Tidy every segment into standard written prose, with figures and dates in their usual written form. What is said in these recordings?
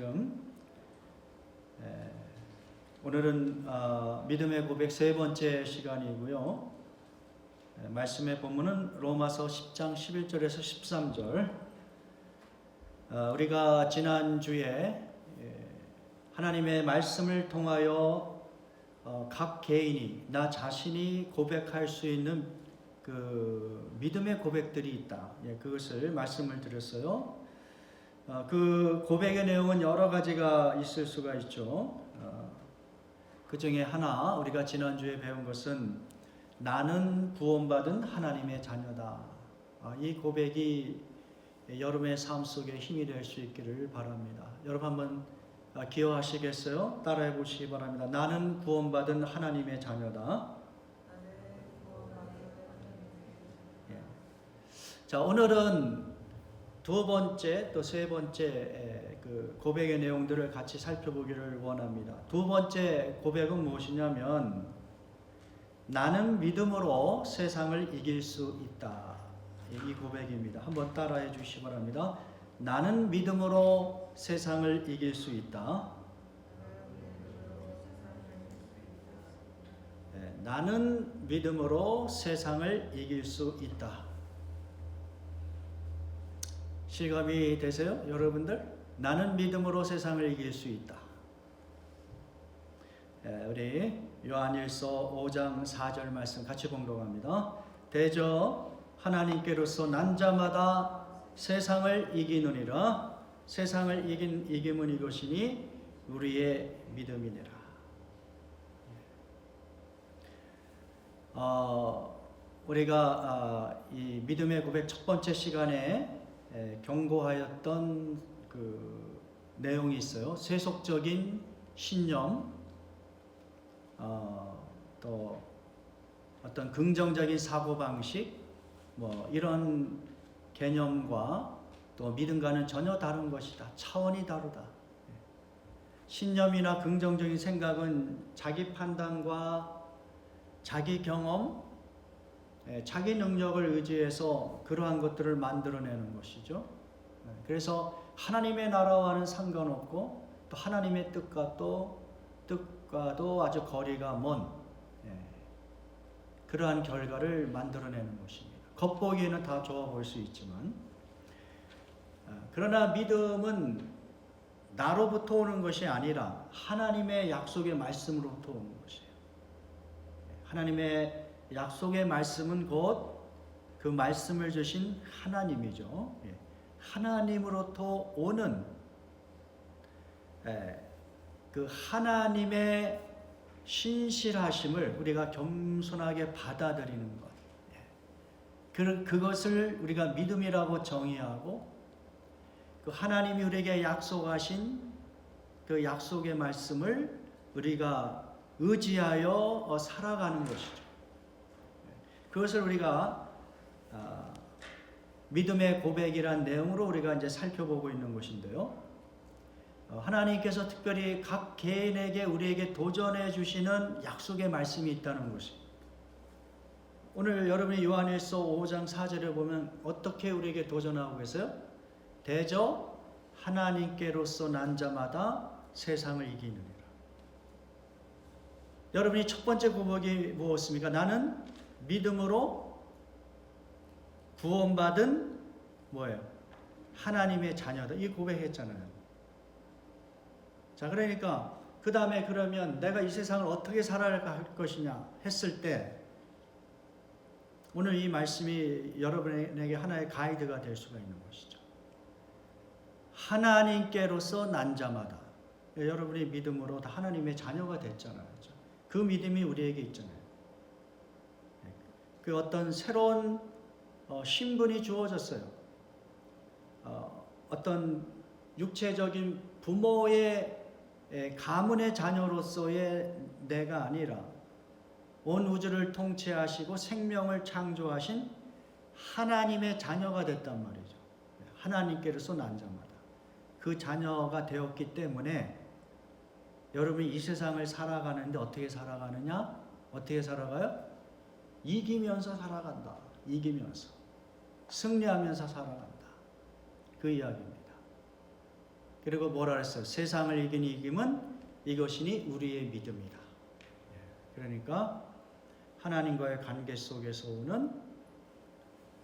지금 오늘은 믿음의 고백 세 번째 시간이고요. 말씀의 본문은 로마서 10장 11절에서 13절. 우리가 지난주에 하나님의 말씀을 통하여 각 개인이 나 자신이 고백할 수 있는 그 믿음의 고백들이 있다. 그것을 말씀을 드렸어요. 그 고백의 내용은 여러 가지가 있을 수가 있죠. 그 중에 하나 우리가 지난주에 배운 것은 나는 구원받은 하나님의 자녀다. 이 고백이 여러분의 삶 속에 힘이 될 수 있기를 바랍니다. 여러분 한번 기억하시겠어요? 따라해 보시기 바랍니다. 나는 구원받은 하나님의 자녀다. 자, 오늘은 두 번째 또 세 번째 그 고백의 내용들을 같이 살펴보기를 원합니다. 두 번째 고백은 무엇이냐면 나는 믿음으로 세상을 이길 수 있다. 이 고백입니다. 한번 따라해 주시기 바랍니다. 나는 믿음으로 세상을 이길 수 있다. 나는 믿음으로 세상을 이길 수 있다. 실감이 되세요? 여러분들? 나는 믿음으로 세상을 이길 수 있다. 우리 요한일서 5장 4절 말씀 같이 봉독합니다. 대저 하나님께로서 난 자마다 세상을 이기느니라. 세상을 이김은 이것이니 우리의 믿음이니라. 우리가 이 믿음의 고백 첫 번째 시간에 경고하였던 그 내용이 있어요. 세속적인 신념, 또 어떤 긍정적인 사고방식, 이런 개념과 또 믿음과는 전혀 다른 것이다. 차원이 다르다. 신념이나 긍정적인 생각은 자기 판단과 자기 경험, 자기 능력을 의지해서 그러한 것들을 만들어내는 것이죠. 그래서 하나님의 나라와는 상관없고 또 하나님의 뜻과도 아주 거리가 먼 그러한 결과를 만들어내는 것입니다. 겉보기에는 다 좋아 보일 수 있지만, 그러나 믿음은 나로부터 오는 것이 아니라 하나님의 약속의 말씀으로부터 오는 것이에요. 하나님의 약속의 말씀은 곧 그 말씀을 주신 하나님이죠. 하나님으로부터 오는 그 하나님의 신실하심을 우리가 겸손하게 받아들이는 것. 그것을 우리가 믿음이라고 정의하고 그 하나님이 우리에게 약속하신 그 약속의 말씀을 우리가 의지하여 살아가는 것이죠. 그것을 우리가 믿음의 고백이란 내용으로 우리가 이제 살펴보고 있는 것인데요. 하나님께서 특별히 각 개인에게 우리에게 도전해 주시는 약속의 말씀이 있다는 것입니다. 오늘 여러분이 요한일서 5장 4절에 보면 어떻게 우리에게 도전하고 계세요? 대저 하나님께로서 난 자마다 세상을 이기느니라. 여러분이 첫 번째 고백이 무엇입니까? 나는 믿음으로 구원받은 하나님의 자녀다. 이 고백했잖아요. 자, 그러니까 그 다음에 그러면 내가 이 세상을 어떻게 살아갈 것이냐 했을 때 오늘 이 말씀이 여러분에게 하나의 가이드가 될 수가 있는 것이죠. 하나님께로서 난 자마다, 여러분이 믿음으로 다 하나님의 자녀가 됐잖아요. 그 믿음이 우리에게 있잖아요. 그 어떤 새로운 신분이 주어졌어요. 어떤 육체적인 부모의 가문의 자녀로서의 내가 아니라 온 우주를 통치하시고 생명을 창조하신 하나님의 자녀가 됐단 말이죠. 하나님께로서 난 자마다 그 자녀가 되었기 때문에 여러분이 이 세상을 살아가는데 어떻게 살아가느냐? 어떻게 살아가요? 이기면서 살아간다. 이기면서. 승리하면서 살아간다. 그 이야기입니다. 그리고 뭐라 그랬어요? 세상을 이긴 이김은 이것이니 우리의 믿음이다. 그러니까 하나님과의 관계 속에서 오는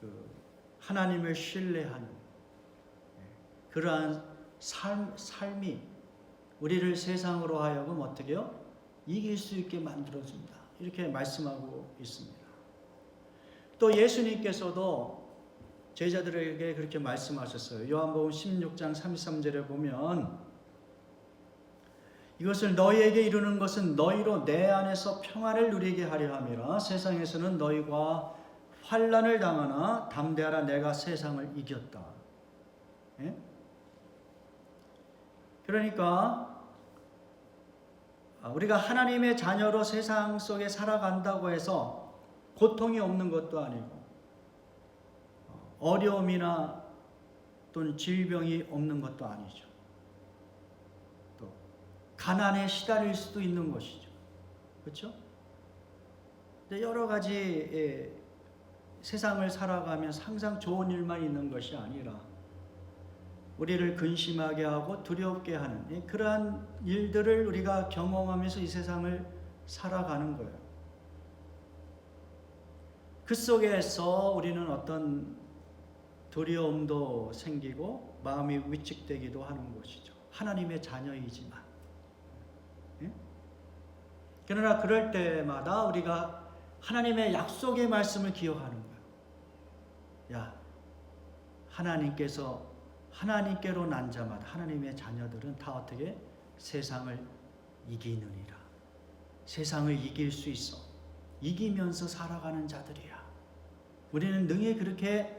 그 하나님을 신뢰하는 그러한 삶이 우리를 세상으로 하여금 어떻게 해요? 이길 수 있게 만들어준다. 이렇게 말씀하고 있습니다. 또 예수님께서도 제자들에게 그렇게 말씀하셨어요. 요한복음 16장 33절에 보면 이것을 너희에게 이루는 것은 너희로 내 안에서 평안을 누리게 하려 함이라. 세상에서는 너희가 환난을 당하나 담대하라, 내가 세상을 이겼다. 예? 그러니까 우리가 하나님의 자녀로 세상 속에 살아간다고 해서 고통이 없는 것도 아니고 어려움이나 또는 질병이 없는 것도 아니죠. 또 가난에 시달릴 수도 있는 것이죠. 그렇죠? 근데 여러 가지 세상을 살아가면서 항상 좋은 일만 있는 것이 아니라 우리를 근심하게 하고 두렵게 하는 그러한 일들을 우리가 경험하면서 이 세상을 살아가는 거예요. 그 속에서 우리는 어떤 두려움도 생기고 마음이 위축되기도 하는 것이죠. 하나님의 자녀이지만. 그러나 그럴 때마다 우리가 하나님의 약속의 말씀을 기억하는 거예요. 야, 하나님께로 난 자마다 하나님의 자녀들은 다 어떻게 세상을 이기느니라. 세상을 이길 수 있어. 이기면서 살아가는 자들이야. 우리는 능히 그렇게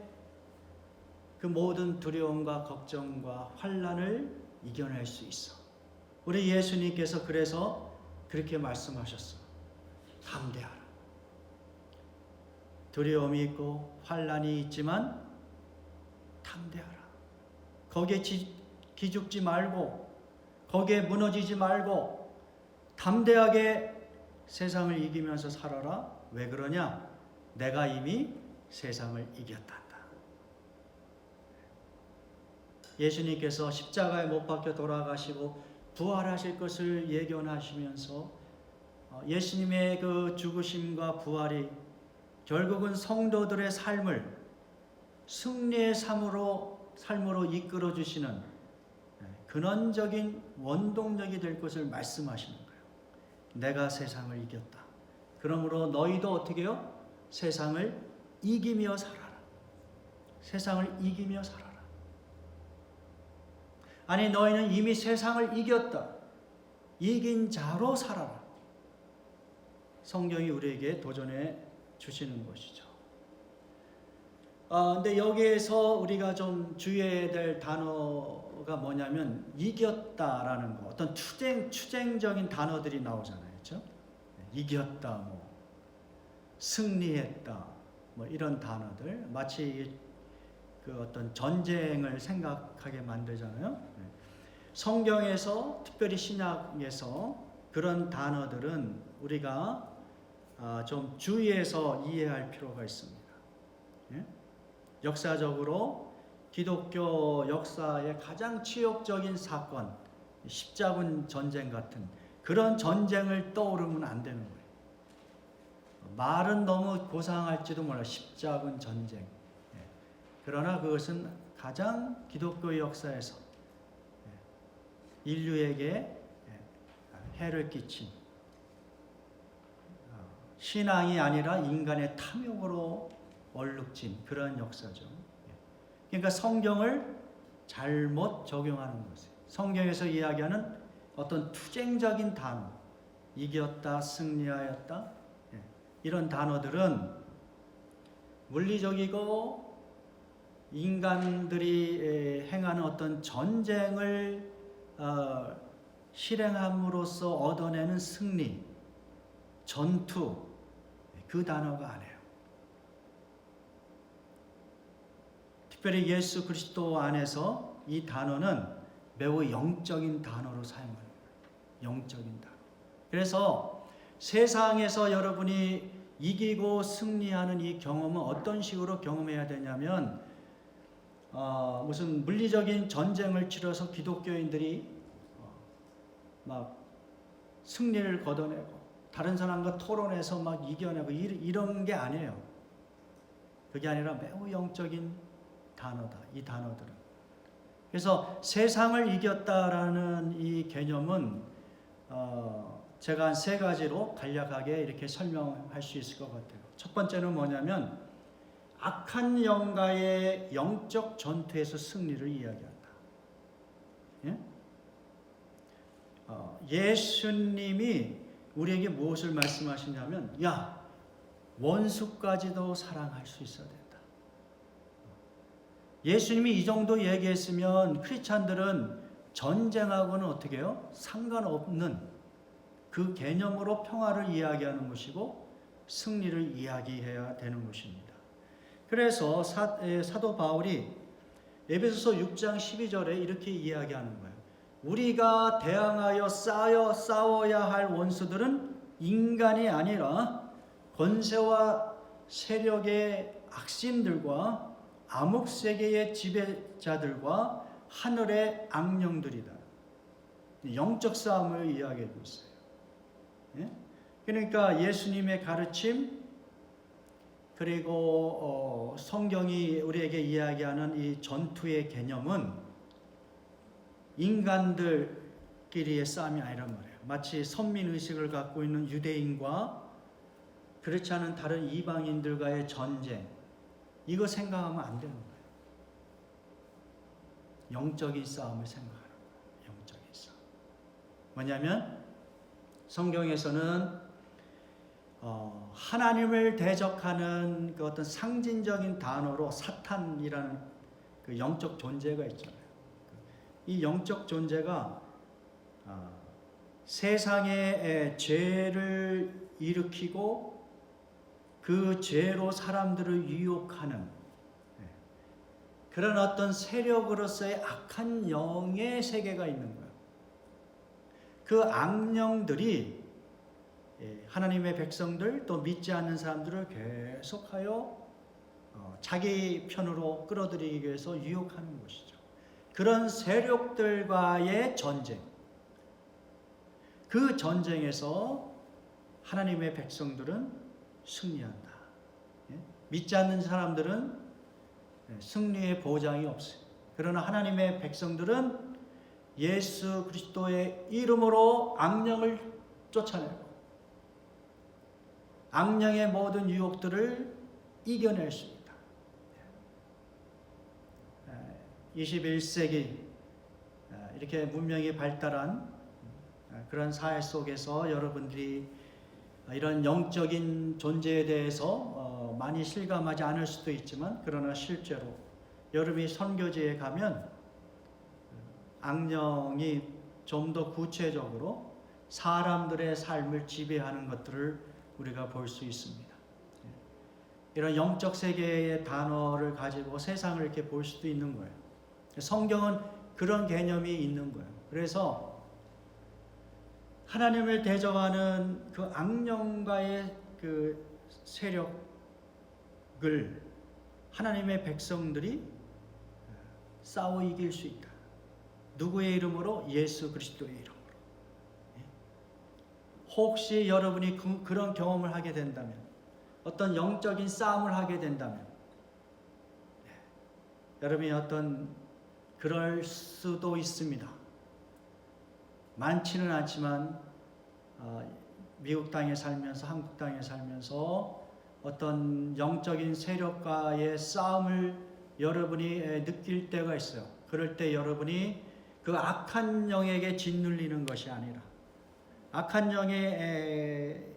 그 모든 두려움과 걱정과 환난을 이겨낼 수 있어. 우리 예수님께서 그래서 그렇게 말씀하셨어. 담대하라. 두려움이 있고 환난이 있지만 담대하라. 거기에 기죽지 말고 거기에 무너지지 말고 담대하게 세상을 이기면서 살아라. 왜 그러냐? 내가 이미 세상을 이겼단다. 예수님께서 십자가에 못 박혀 돌아가시고 부활하실 것을 예견하시면서 예수님의 그 죽으심과 부활이 결국은 성도들의 삶을 승리의 삶으로 이끌어 주시는 근원적인 원동력이 될 것을 말씀하시는 거예요. 내가 세상을 이겼다. 그러므로 너희도 어떻게 해요? 세상을 이기며 살아라. 세상을 이기며 살아라. 아니, 너희는 이미 세상을 이겼다. 이긴 자로 살아라. 성경이 우리에게 도전해 주시는 것이죠. 근데 여기에서 우리가 좀 주의해야 될 단어가 뭐냐면 이겼다라는 거. 어떤 추쟁적인 단어들이 나오잖아요. 그렇죠? 이겼다, 승리했다, 이런 단어들. 마치 그 어떤 전쟁을 생각하게 만들잖아요. 성경에서, 특별히 신약에서 그런 단어들은 우리가 좀 주의해서 이해할 필요가 있습니다. 역사적으로 기독교 역사의 가장 치욕적인 사건, 십자군 전쟁 같은 그런 전쟁을 떠오르면 안 되는 거예요. 말은 너무 고상할지도 몰라. 십자군 전쟁. 그러나 그것은 가장 기독교 역사에서 인류에게 해를 끼친, 신앙이 아니라 인간의 탐욕으로 얼룩진 그런 역사죠. 그러니까 성경을 잘못 적용하는 것이에요. 성경에서 이야기하는 어떤 투쟁적인 단어, 이겼다, 승리하였다, 이런 단어들은 물리적이고 인간들이 행하는 어떤 전쟁을 실행함으로써 얻어내는 승리, 전투, 그 단어가 아니에요. 특별히 예수 그리스도 안에서 이 단어는 매우 영적인 단어로 사용하는 거예요. 영적인 단어. 그래서 세상에서 여러분이 이기고 승리하는 이 경험은 어떤 식으로 경험해야 되냐면 무슨 물리적인 전쟁을 치러서 기독교인들이 막 승리를 거둬내고 다른 사람과 토론해서 막 이겨내고 이런 게 아니에요. 그게 아니라 매우 영적인 단어다. 이 단어들은. 그래서 세상을 이겼다라는 이 개념은 제가 한 3가지로 간략하게 이렇게 설명할 수 있을 것 같아요. 첫 번째는 뭐냐면 악한 영과의 영적 전투에서 승리를 이야기한다. 예? 예수님이 우리에게 무엇을 말씀하시냐면, 야, 원수까지도 사랑할 수 있어야 된다. 예수님이 이 정도 얘기했으면 크리스찬들은 전쟁하고는 어떻게 해요? 상관없는 그 개념으로 평화를 이야기하는 것이고 승리를 이야기해야 되는 것입니다. 그래서 사도 바울이 에베소서 6장 12절에 이렇게 이야기하는 거예요. 우리가 대항하여 싸워야 할 원수들은 인간이 아니라 권세와 세력의 악신들과 암흑세계의 지배자들과 하늘의 악령들이다. 영적 싸움을 이야기하고 있어요. 예? 그러니까 예수님의 가르침 그리고 성경이 우리에게 이야기하는 이 전투의 개념은 인간들끼리의 싸움이 아니란 말이에요. 마치 선민의식을 갖고 있는 유대인과 그렇지 않은 다른 이방인들과의 전쟁, 이거 생각하면 안 되는 거예요. 영적인 싸움을 생각하는 거예요. 영적인 싸움. 뭐냐면 성경에서는 하나님을 대적하는 그 어떤 상징적인 단어로 사탄이라는 그 영적 존재가 있잖아요. 이 영적 존재가 세상에 죄를 일으키고 그 죄로 사람들을 유혹하는 그런 어떤 세력으로서의 악한 영의 세계가 있는 거예요. 그 악령들이 하나님의 백성들 또 믿지 않는 사람들을 계속하여 자기 편으로 끌어들이기 위해서 유혹하는 것이죠. 그런 세력들과의 전쟁, 그 전쟁에서 하나님의 백성들은 승리한다. 믿지 않는 사람들은 승리의 보장이 없어요. 그러나 하나님의 백성들은 예수 그리스도의 이름으로 악령을 쫓아내고 악령의 모든 유혹들을 이겨낼 수 있다. 21세기 이렇게 문명이 발달한 그런 사회 속에서 여러분들이 이런 영적인 존재에 대해서 많이 실감하지 않을 수도 있지만 그러나 실제로 여러분이 선교지에 가면 악령이 좀 더 구체적으로 사람들의 삶을 지배하는 것들을 우리가 볼 수 있습니다. 이런 영적 세계의 단어를 가지고 세상을 이렇게 볼 수도 있는 거예요. 성경은 그런 개념이 있는 거예요. 그래서 하나님을 대적하는 그 악령과의 그 세력을 하나님의 백성들이 싸워 이길 수 있다. 누구의 이름으로? 예수 그리스도의 이름으로. 혹시 여러분이 그런 경험을 하게 된다면, 어떤 영적인 싸움을 하게 된다면, 여러분이 그럴 수도 있습니다. 많지는 않지만 미국 땅에 살면서 한국 땅에 살면서 어떤 영적인 세력과의 싸움을 여러분이 느낄 때가 있어요. 그럴 때 여러분이 그 악한 영에게 짓눌리는 것이 아니라 악한 영의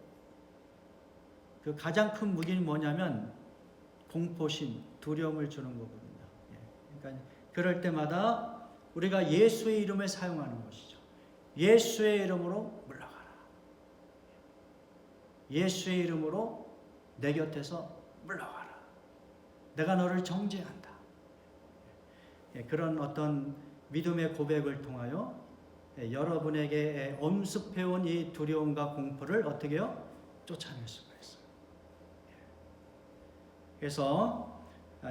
그 가장 큰 무기는 뭐냐면 공포심, 두려움을 주는 거거든요. 그러니까 그럴 때마다 우리가 예수의 이름을 사용하는 것이죠. 예수의 이름으로 물러가라. 예수의 이름으로 내 곁에서 물러가라. 내가 너를 정죄한다. 그런 어떤 믿음의 고백을 통하여 여러분에게 엄습해온 이 두려움과 공포를 어떻게 해요? 쫓아낼 수가 있어요. 그래서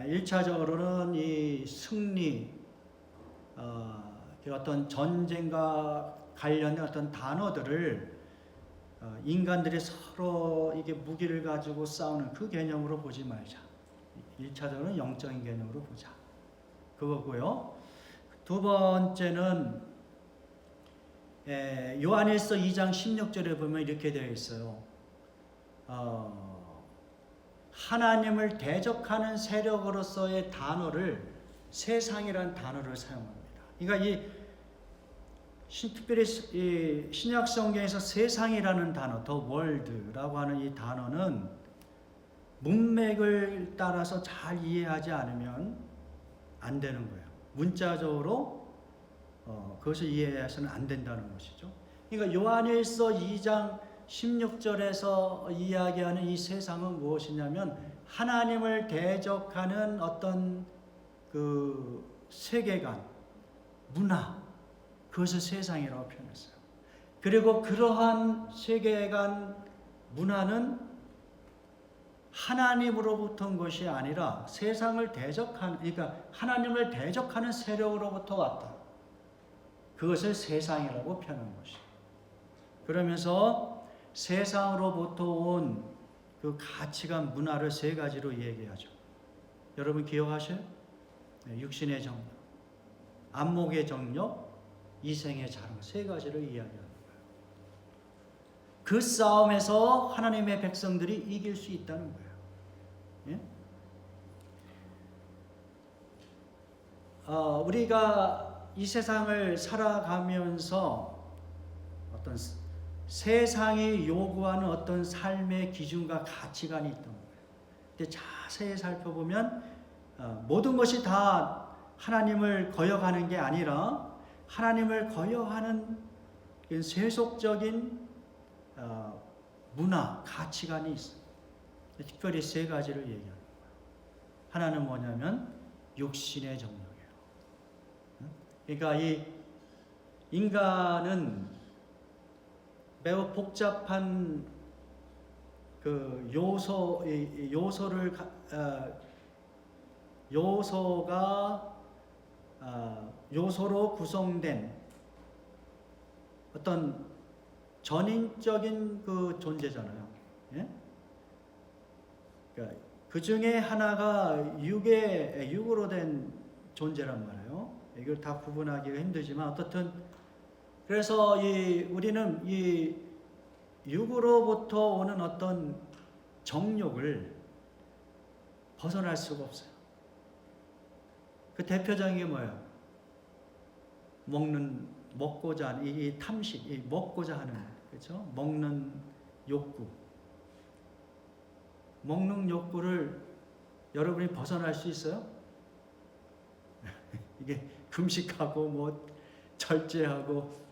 1차적으로는 이 승리, 어떤 전쟁과 관련된 어떤 단어들을 인간들이 서로 이게 무기를 가지고 싸우는 그 개념으로 보지 말자. 1차적으로는 영적인 개념으로 보자. 그거고요. 두 번째는 요한일서 2장 16절에 보면 이렇게 되어 있어요. 하나님을 대적하는 세력으로서의 단어를 세상이라는 단어를 사용합니다. 그러니까 특별히 이 신약 성경에서 세상이라는 단어, the world라고 하는 이 단어는 문맥을 따라서 잘 이해하지 않으면 안 되는 거예요. 문자적으로 그것을 이해해서는 안 된다는 것이죠. 그러니까 요한일서 2장 16절에서 이야기하는 이 세상은 무엇이냐면 하나님을 대적하는 어떤 그 세계관, 문화, 그것을 세상이라고 표현했어요. 그리고 그러한 세계관, 문화는 하나님으로부터 온 것이 아니라 세상을 대적하는, 그러니까 하나님을 대적하는 세력으로부터 왔다. 그것을 세상이라고 표현한 것이에요. 그러면서 세상으로부터 온 그 가치관, 문화를 세 가지로 얘기하죠. 여러분 기억하셔요? 육신의 정력, 안목의 정력, 이생의 자랑, 세 가지를 이야기하는 거예요. 그 싸움에서 하나님의 백성들이 이길 수 있다는 거예요. 예? 우리가 이 세상을 살아가면서 어떤 세상이 요구하는 어떤 삶의 기준과 가치관이 있던 거예요. 근데 자세히 살펴보면 모든 것이 다 하나님을 거역하는 게 아니라 하나님을 거역하는 세속적인 문화, 가치관이 있어요. 특별히 세 가지를 얘기하는 거예요. 하나는 뭐냐면 육신의 정욕이에요. 그러니까 이 인간은 매우 복잡한 그 요소로 구성된 어떤 전인적인 그 존재잖아요. 예? 그러니까 그 중에 하나가 육으로 된 존재란 말이에요. 이걸 다 구분하기가 힘들지만 어떻든 그래서 우리는 이 육으로부터 오는 어떤 정욕을 벗어날 수가 없어요. 그 대표적인 게 뭐예요? 먹고자 하는 이 탐식, 먹고자 하는, 그렇죠? 먹는 욕구. 먹는 욕구를 여러분이 벗어날 수 있어요? 이게 금식하고 뭐 절제하고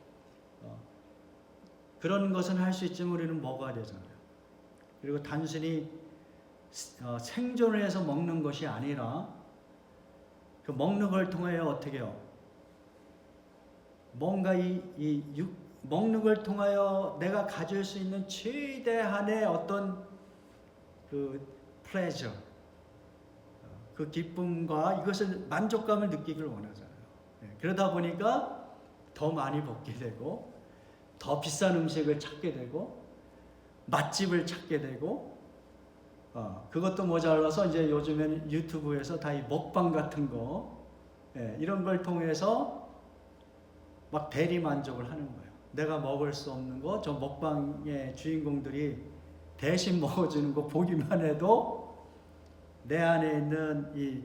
그런 것은 할 수 있지만 우리는 먹어야 되잖아요. 그리고 단순히 생존을 해서 먹는 것이 아니라 그 먹는 걸 통하여 어떻게 해요? 뭔가 먹는 걸 통하여 내가 가질 수 있는 최대한의 어떤 그 플레저, 그 기쁨과 이것을 만족감을 느끼기를 원하잖아요. 그러다 보니까 더 많이 먹게 되고 더 비싼 음식을 찾게 되고 맛집을 찾게 되고 그것도 모자라서 이제 요즘에는 유튜브에서 다 이 먹방 같은 거 이런 걸 통해서 막 대리 만족을 하는 거예요. 내가 먹을 수 없는 거 저 먹방의 주인공들이 대신 먹어주는 거 보기만 해도 내 안에 있는 이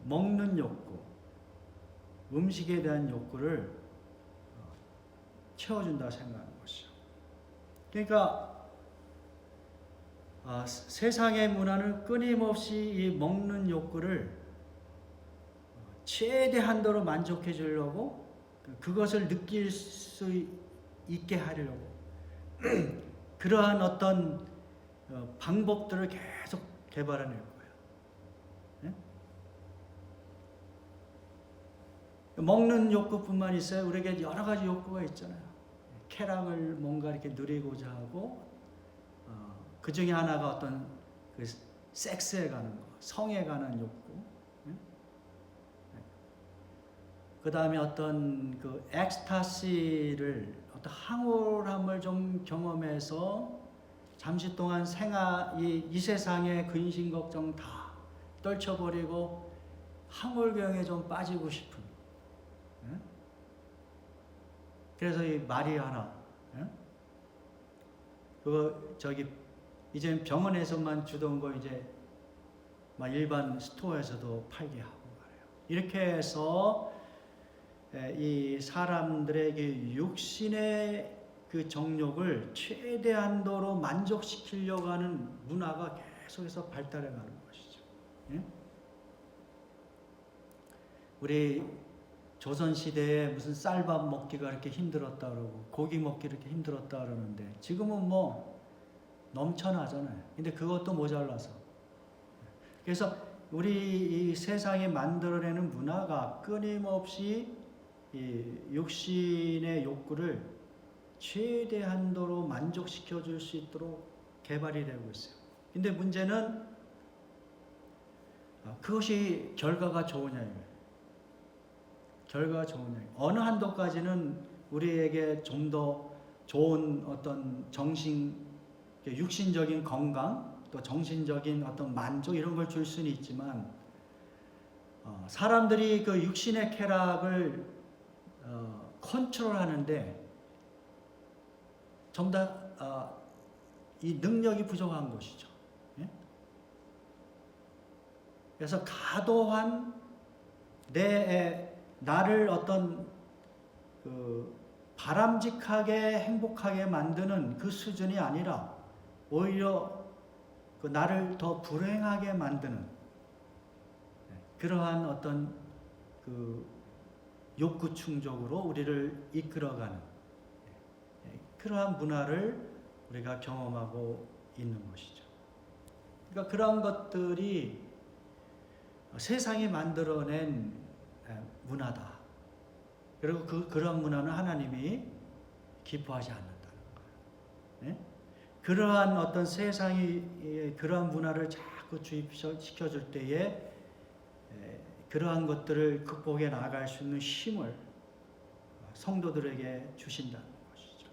먹는 욕구, 음식에 대한 욕구를 채워준다 생각하는 것이죠. 그러니까 세상의 문화는 끊임없이 이 먹는 욕구를 최대한도로 만족해 주려고 그것을 느낄 수 있게 하려고 그러한 어떤 방법들을 계속 개발해낼 거예요. 네? 먹는 욕구뿐만 있어요. 우리에게 여러 가지 욕구가 있잖아요. 쾌락을 뭔가 이렇게 누리고자 하고 그 중에 하나가 어떤 그 섹스에 가는 거. 성에 관한 욕구, 그 다음에 어떤 그 엑스타시를 어떤 황홀함을 좀 경험해서 잠시 동안 이 세상의 근심 걱정 다 떨쳐버리고 황홀경에 좀 빠지고 싶은. 그래서 이 마리아나, 그거 이제 병원에서만 주던 거 이제 막 일반 스토어에서도 팔게 하고 말해요. 이렇게 해서 이 사람들에게 육신의 그 정욕을 최대한도로 만족시키려고 하는 문화가 계속해서 발달해가는 것이죠. 우리 조선시대에 무슨 쌀밥 먹기가 이렇게 힘들었다 그러고 고기 먹기 이렇게 힘들었다 그러는데 지금은 뭐 넘쳐나잖아요. 근데 그것도 모자라서. 그래서 우리 이 세상에 만들어내는 문화가 끊임없이 이 육신의 욕구를 최대한도로 만족시켜 줄 수 있도록 개발이 되고 있어요. 근데 문제는 그것이 결과가 좋으냐 이거예요. 결과가 좋으냐. 어느 한도까지는 우리에게 좀 더 좋은 어떤 육신적인 건강, 또 정신적인 어떤 만족 이런 걸 줄 수는 있지만 사람들이 그 육신의 쾌락을 컨트롤하는데 전부 다 이 능력이 부족한 것이죠. 그래서 과도한 나를 어떤 그 바람직하게 행복하게 만드는 그 수준이 아니라 오히려 그 나를 더 불행하게 만드는 그러한 어떤 그 욕구 충족으로 우리를 이끌어가는 그러한 문화를 우리가 경험하고 있는 것이죠. 그러니까 그런 것들이 세상이 만들어낸 문화다. 그리고 그런 문화는 하나님이 기뻐하지 않는다는 거예요. 그러한 어떤 세상이 그러한 문화를 자꾸 주입시켜줄 때에 그러한 것들을 극복해 나아갈 수 있는 힘을 성도들에게 주신다는 것이죠.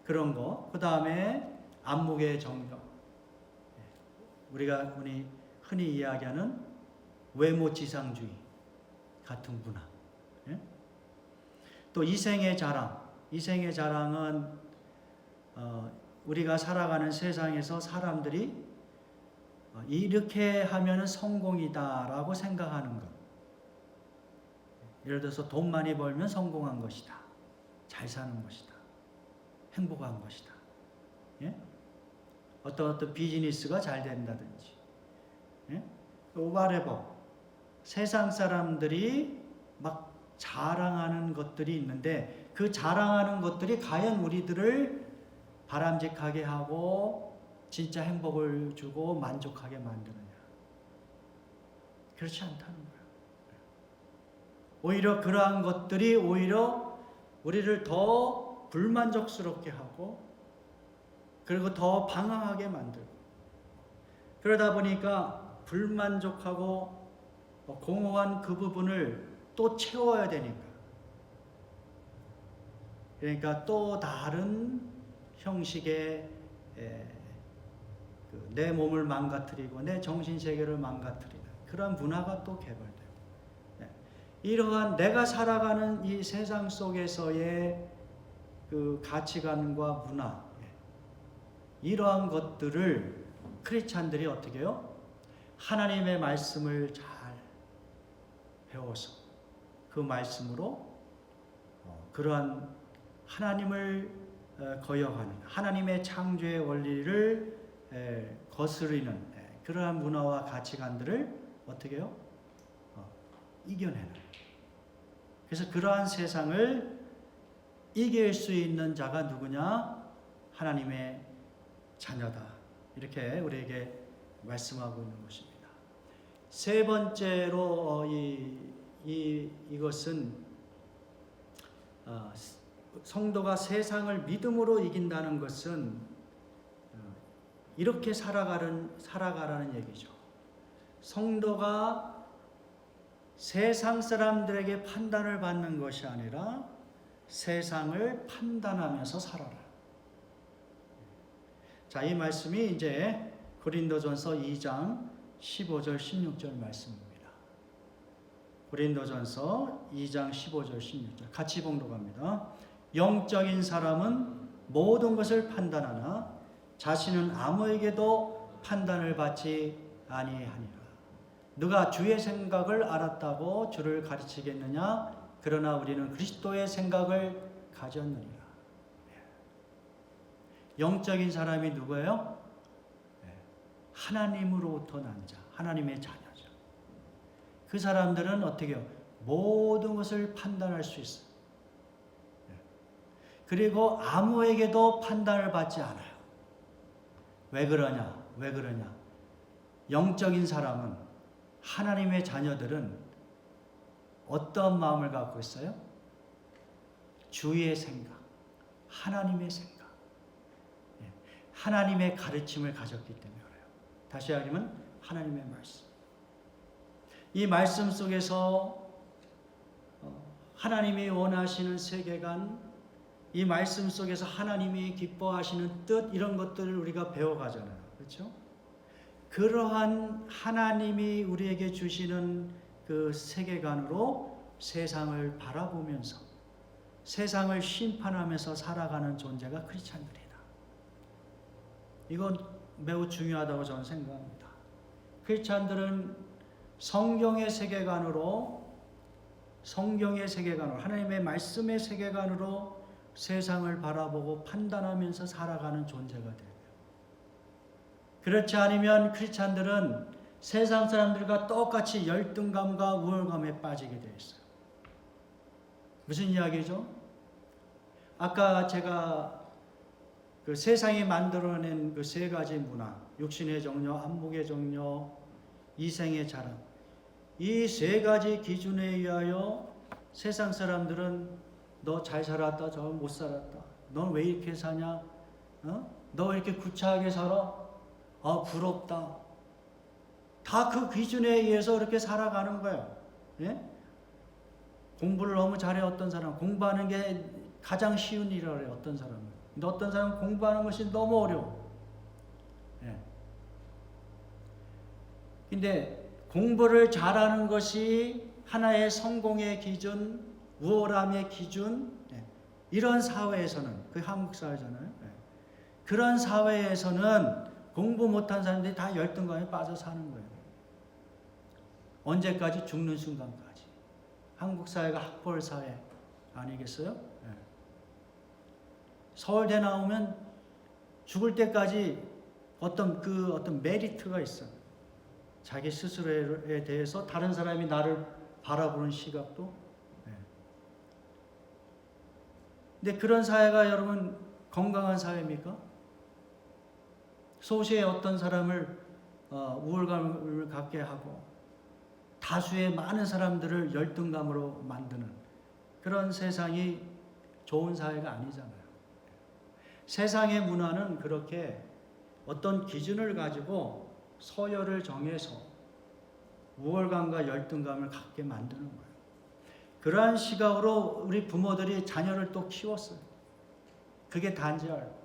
그런 거. 그 다음에 안목의 정령. 우리가 흔히 이야기하는 외모지상주의 같은 문화. 또 이생의 자랑. 이생의 자랑은 우리가 살아가는 세상에서 사람들이 이렇게 하면 성공이다라고 생각하는 것. 예를 들어서 돈 많이 벌면 성공한 것이다. 잘 사는 것이다. 행복한 것이다. 어떤 비즈니스가 잘 된다든지. whatever. 세상 사람들이 막 자랑하는 것들이 있는데 그 자랑하는 것들이 과연 우리들을 바람직하게 하고 진짜 행복을 주고 만족하게 만드느냐. 그렇지 않다는 거예요. 오히려 그러한 것들이 오히려 우리를 더 불만족스럽게 하고 그리고 더 방황하게 만들고 그러다 보니까 불만족하고 공허한 그 부분을 또 채워야 되니까 그러니까 또 다른 형식의 내 몸을 망가뜨리고 내 정신세계를 망가뜨리는 그런 문화가 또 개발돼요. 이러한 내가 살아가는 이 세상 속에서의 그 가치관과 문화 이러한 것들을 크리스찬들이 어떻게 해요? 하나님의 말씀을 잘 배워서 그 말씀으로 그러한 하나님을 거역하는 하나님의 창조의 원리를 거스르는 그러한 문화와 가치관들을 어떻게 해요? 이겨내는. 그래서 그러한 세상을 이길 수 있는 자가 누구냐? 하나님의 자녀다. 이렇게 우리에게 말씀하고 있는 것입니다. 세 번째로 이것은 성도가 세상을 믿음으로 이긴다는 것은 이렇게 살아가라는 얘기죠. 성도가 세상 사람들에게 판단을 받는 것이 아니라 세상을 판단하면서 살아라. 자, 이 말씀이 이제 고린도전서 2장 15절 16절 말씀입니다. 고린도전서 2장 15절 16절 같이 봉독합니다. 영적인 사람은 모든 것을 판단하나 자신은 아무에게도 판단을 받지 아니하니라. 누가 주의 생각을 알았다고 주를 가르치겠느냐? 그러나 우리는 그리스도의 생각을 가졌느니라. 영적인 사람이 누구예요? 하나님으로부터 난 자, 하나님의 자녀죠. 그 사람들은 어떻게 해요? 모든 것을 판단할 수 있어요. 그리고 아무에게도 판단을 받지 않아요. 왜 그러냐? 왜 그러냐? 영적인 사람은, 하나님의 자녀들은 어떤 마음을 갖고 있어요? 주의 생각, 하나님의 생각, 하나님의 가르침을 가졌기 때문에 그래요. 다시 말하면 하나님의 말씀. 이 말씀 속에서 하나님이 원하시는 세계관, 이 말씀 속에서 하나님이 기뻐하시는 뜻, 이런 것들을 우리가 배워가잖아요. 그렇죠? 그러한 하나님이 우리에게 주시는 그 세계관으로 세상을 바라보면서 세상을 심판하면서 살아가는 존재가 크리스찬들이다. 이건 매우 중요하다고 저는 생각합니다. 크리스찬들은 성경의 세계관으로 하나님의 말씀의 세계관으로 세상을 바라보고 판단하면서 살아가는 존재가 돼요. 그렇지 않으면 크리스찬들은 세상 사람들과 똑같이 열등감과 우월감에 빠지게 되어 있어요. 무슨 이야기죠? 아까 제가 그 세상이 만들어낸 그 세 가지 문화, 육신의 정욕, 안목의 정욕, 이생의 자랑, 이 세 가지 기준에 의하여 세상 사람들은 너 잘 살았다, 저 못 살았다, 넌 왜 이렇게 사냐, 너 왜 이렇게 구차하게 살아, 부럽다, 다 그 기준에 의해서 그렇게 살아가는 거예요. 예? 공부를 너무 잘해. 어떤 사람 공부하는 게 가장 쉬운 일이라고 해요. 어떤 사람은. 근데 어떤 사람은 공부하는 것이 너무 어려워. 예. 근데 공부를 잘하는 것이 하나의 성공의 기준, 우월함의 기준, 이런 사회에서는, 그 한국 사회잖아요. 그런 사회에서는 공부 못한 사람들이 다 열등감에 빠져 사는 거예요. 언제까지? 죽는 순간까지. 한국 사회가 학벌 사회 아니겠어요? 서울대 나오면 죽을 때까지 어떤 메리트가 있어. 자기 스스로에 대해서 다른 사람이 나를 바라보는 시각도. 근데 그런 사회가 여러분 건강한 사회입니까? 소수의 어떤 사람을 우월감을 갖게 하고 다수의 많은 사람들을 열등감으로 만드는 그런 세상이 좋은 사회가 아니잖아요. 세상의 문화는 그렇게 어떤 기준을 가지고 서열을 정해서 우월감과 열등감을 갖게 만드는 거예요. 그러한 시각으로 우리 부모들이 자녀를 또 키웠어요. 그게 단지 알고.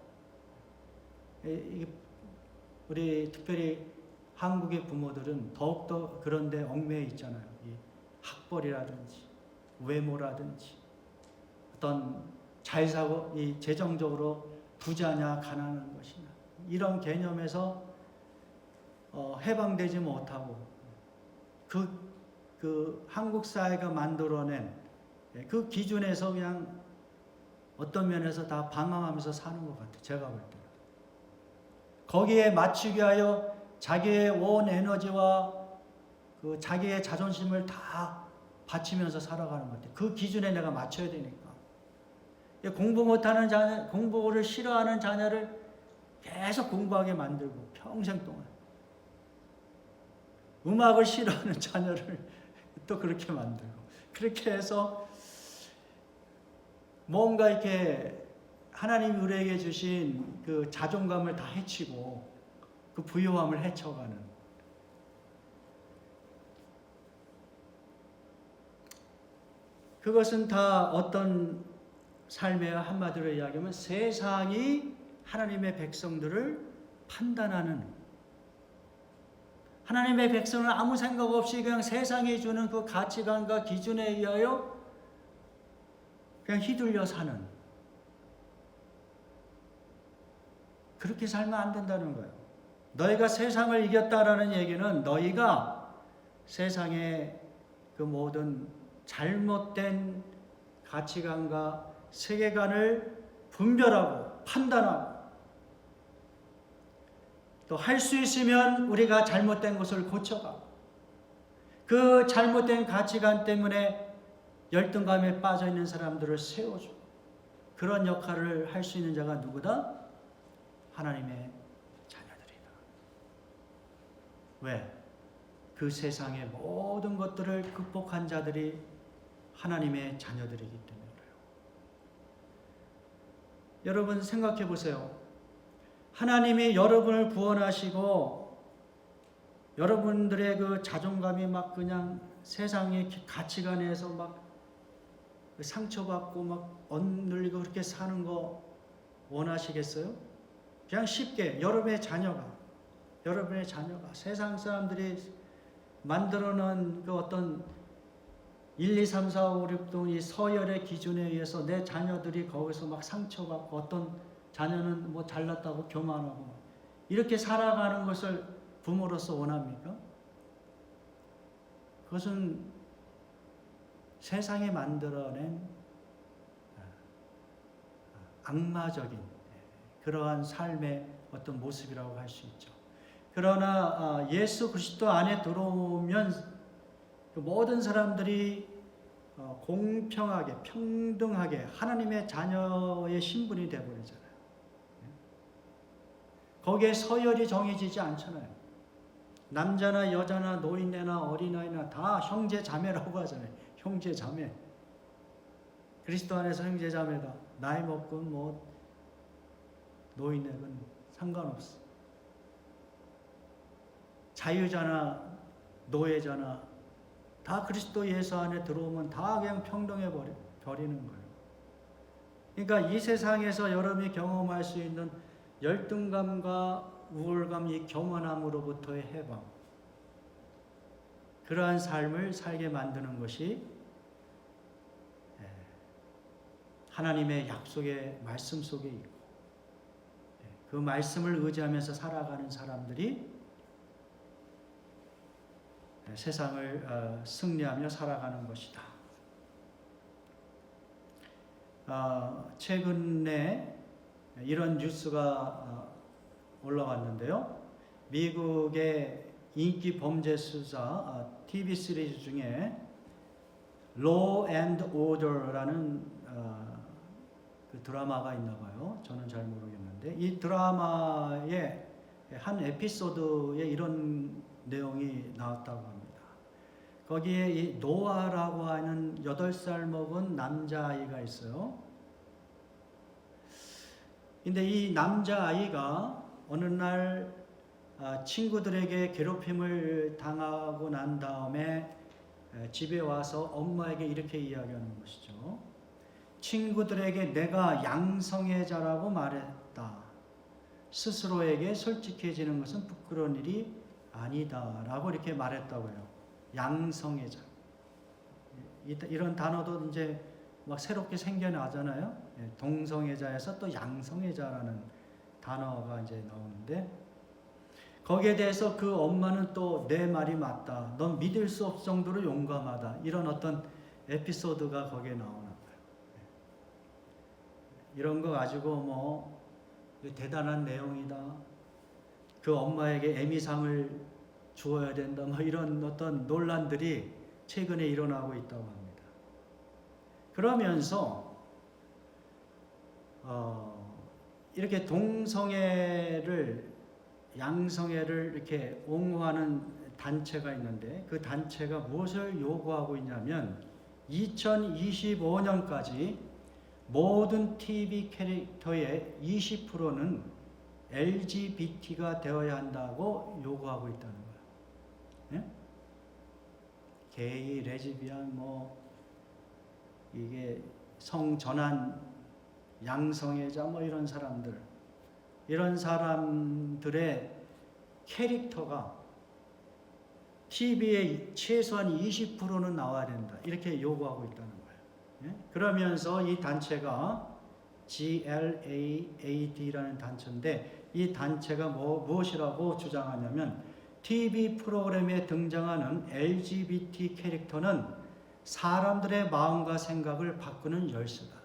우리 특별히 한국의 부모들은 더욱더 그런 데 얽매여 있잖아요. 이 학벌이라든지 외모라든지 어떤 잘 사고 이 재정적으로 부자냐 가난한 것이냐 이런 개념에서 해방되지 못하고 그 한국 사회가 만들어낸 그 기준에서 그냥 어떤 면에서 다 방황하면서 사는 것 같아요. 제가 볼 때는. 거기에 맞추기 위하여 자기의 온 에너지와 그 자기의 자존심을 다 바치면서 살아가는 것 같아요. 그 기준에 내가 맞춰야 되니까. 공부 못하는 자녀, 공부를 싫어하는 자녀를 계속 공부하게 만들고 평생 동안. 음악을 싫어하는 자녀를 또 그렇게 만들고. 그렇게 해서 뭔가 이렇게 하나님이 우리에게 주신 그 자존감을 다 해치고 그 부요함을 헤쳐가는 그것은 다 어떤 삶의 한마디로 이야기하면 세상이 하나님의 백성들을 판단하는, 하나님의 백성은 아무 생각 없이 그냥 세상이 주는 그 가치관과 기준에 의하여 그냥 휘둘려 사는, 그렇게 살면 안 된다는 거예요. 너희가 세상을 이겼다라는 얘기는 너희가 세상의 그 모든 잘못된 가치관과 세계관을 분별하고 판단하고, 또 할 수 있으면 우리가 잘못된 것을 고쳐가고, 그 잘못된 가치관 때문에 열등감에 빠져 있는 사람들을 세워주고, 그런 역할을 할 수 있는 자가 누구다? 하나님의 자녀들이다. 왜? 그 세상의 모든 것들을 극복한 자들이 하나님의 자녀들이기 때문에 그래요. 여러분 생각해 보세요. 하나님이 여러분을 구원하시고 여러분들의 그 자존감이 막 그냥 세상의 가치관에서 막 상처받고 막 억눌리고 그렇게 사는 거 원하시겠어요? 그냥 쉽게 여러분의 자녀가 세상 사람들이 만들어 놓은 그 어떤 1, 2, 3, 4, 5, 6 등 이 서열의 기준에 의해서 내 자녀들이 거기서 막 상처받고, 어떤 자녀는 뭐 잘났다고 교만하고 이렇게 살아가는 것을 부모로서 원합니까? 그것은 세상이 만들어낸 악마적인 그러한 삶의 어떤 모습이라고 할 수 있죠. 그러나 예수 그리스도 안에 들어오면 모든 사람들이 공평하게 평등하게 하나님의 자녀의 신분이 되어버리잖아요. 거기에 서열이 정해지지 않잖아요. 남자나 여자나 노인네나 어린아이나 다 형제 자매라고 하잖아요. 형제 자매. 그리스도 안에서 형제 자매다. 나이 먹고 뭐 노인네는 상관없어. 자유자나 노예자나 다 그리스도 예수 안에 들어오면 다 그냥 평등해 버리는 거예요. 그러니까 이 세상에서 여러분이 경험할 수 있는 열등감과 우월감, 이 교만함으로부터의 해방, 그러한 삶을 살게 만드는 것이 하나님의 약속의 말씀 속에 있고, 그 말씀을 의지하면서 살아가는 사람들이 세상을 승리하며 살아가는 것이다. 최근에 이런 뉴스가 올라왔는데요. 미국의 인기 범죄 수사 TV 시리즈 중에 Law and Order라는 그 드라마가 있나 봐요. 저는 잘 모르겠는데 이 드라마의 한 에피소드에 이런 내용이 나왔다고 합니다. 거기에 이 노아라고 하는 8살 먹은 남자아이가 있어요. 근데 이 남자아이가 어느 날 친구들에게 괴롭힘을 당하고 난 다음에 집에 와서 엄마에게 이렇게 이야기하는 것이죠. 친구들에게 내가 양성애자라고 말했다. 스스로에게 솔직해지는 것은 부끄러운 일이 아니다 라고 이렇게 말했다고요. 양성애자. 이런 단어도 이제 막 새롭게 생겨나잖아요. 동성애자에서 또 양성애자라는 단어가 이제 나오는데, 거기에 대해서 그 엄마는 또 내 말이 맞다, 넌 믿을 수 없을 정도로 용감하다, 이런 어떤 에피소드가 거기에 나오는 거예요. 이런 거 가지고 뭐 대단한 내용이다, 그 엄마에게 에미상을 주어야 된다, 뭐 이런 어떤 논란들이 최근에 일어나고 있다고 합니다. 그러면서 이렇게 동성애를, 양성애를 이렇게 옹호하는 단체가 있는데, 그 단체가 무엇을 요구하고 있냐면 2025년까지 모든 TV 캐릭터의 20%는 LGBT가 되어야 한다고 요구하고 있다는 거예요. 네? 게이, 레즈비안, 뭐 이게 성전환 양성애자 뭐 이런 사람들의 캐릭터가 TV에 최소한 20%는 나와야 된다. 이렇게 요구하고 있다는 거예요. 예? 그러면서 이 단체가 GLAAD라는 단체인데 이 단체가 무엇이라고 주장하냐면 TV 프로그램에 등장하는 LGBT 캐릭터는 사람들의 마음과 생각을 바꾸는 열쇠다.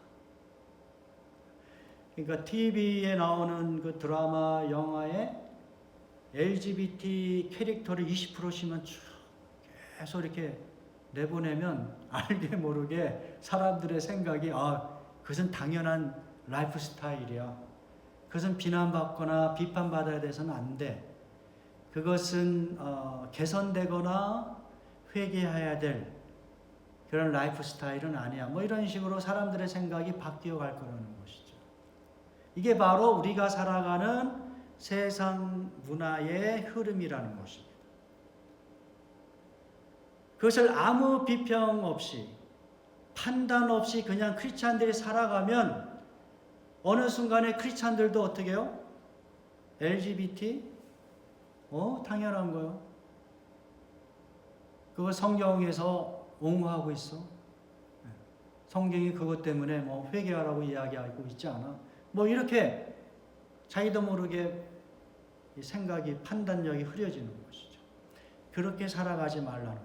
그러니까 TV에 나오는 그 드라마, 영화에 LGBT 캐릭터를 20%씩만 쭉 계속 이렇게 내보내면 알게 모르게 사람들의 생각이 그것은 당연한 라이프 스타일이야. 그것은 비난받거나 비판받아야 돼서는 안 돼. 그것은 개선되거나 회개해야 될 그런 라이프 스타일은 아니야. 뭐 이런 식으로 사람들의 생각이 바뀌어 갈 거라는 것이죠. 이게 바로 우리가 살아가는 세상 문화의 흐름이라는 것입니다. 그것을 아무 비평 없이 판단 없이 그냥 크리스찬들이 살아가면 어느 순간에 크리스찬들도 어떻게 해요? LGBT? 당연한 거요. 그거 성경에서 옹호하고 있어. 성경이 그것 때문에 뭐 회개하라고 이야기하고 있지 않아. 뭐 이렇게 자기도 모르게 생각이 판단력이 흐려지는 것이죠. 그렇게 살아가지 말라는 거예요.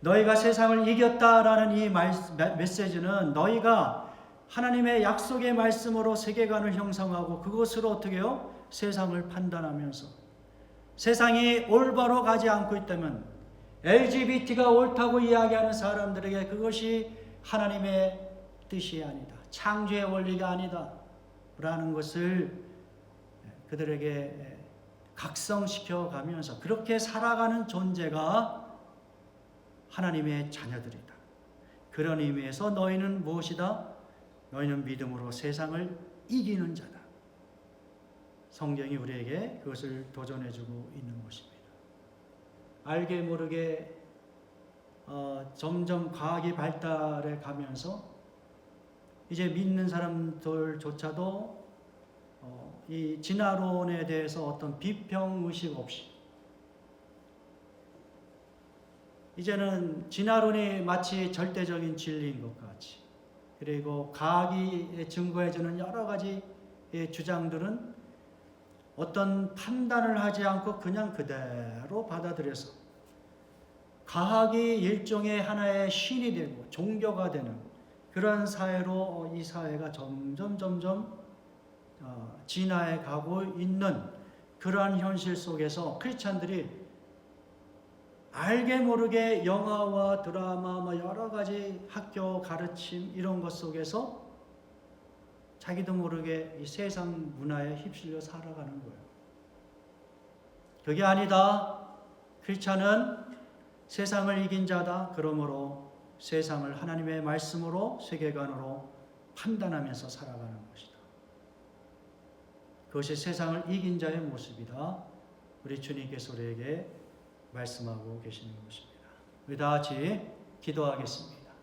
너희가 세상을 이겼다라는 이 메시지는 너희가 하나님의 약속의 말씀으로 세계관을 형성하고 그것으로 어떻게 해요? 세상을 판단하면서 세상이 올바로 가지 않고 있다면 LGBT가 옳다고 이야기하는 사람들에게 그것이 하나님의 뜻이 아니다. 창조의 원리가 아니다. 라는 것을 그들에게 각성시켜 가면서 그렇게 살아가는 존재가 하나님의 자녀들이다. 그런 의미에서 너희는 무엇이다? 너희는 믿음으로 세상을 이기는 자다. 성경이 우리에게 그것을 도전해주고 있는 것입니다. 알게 모르게 점점 과학이 발달해 가면서 이제 믿는 사람들조차도 이 진화론에 대해서 어떤 비평 의식 없이 이제는 진화론이 마치 절대적인 진리인 것 같이 그리고 과학이 증거해주는 여러 가지 주장들은 어떤 판단을 하지 않고 그냥 그대로 받아들여서 과학이 일종의 하나의 신이 되고 종교가 되는 그런 사회로 이 사회가 점점 진화해 가고 있는 그러한 현실 속에서 크리스찬들이 알게 모르게 영화와 드라마 뭐 여러 가지 학교 가르침 이런 것 속에서 자기도 모르게 이 세상 문화에 휩쓸려 살아가는 거예요. 그게 아니다. 크리스찬은 세상을 이긴 자다. 그러므로 세상을 하나님의 말씀으로 세계관으로 판단하면서 살아가는 것이다. 그것이 세상을 이긴 자의 모습이다. 우리 주님께서 우리에게 말씀하고 계시는 것입니다. 우리 다 같이 기도하겠습니다.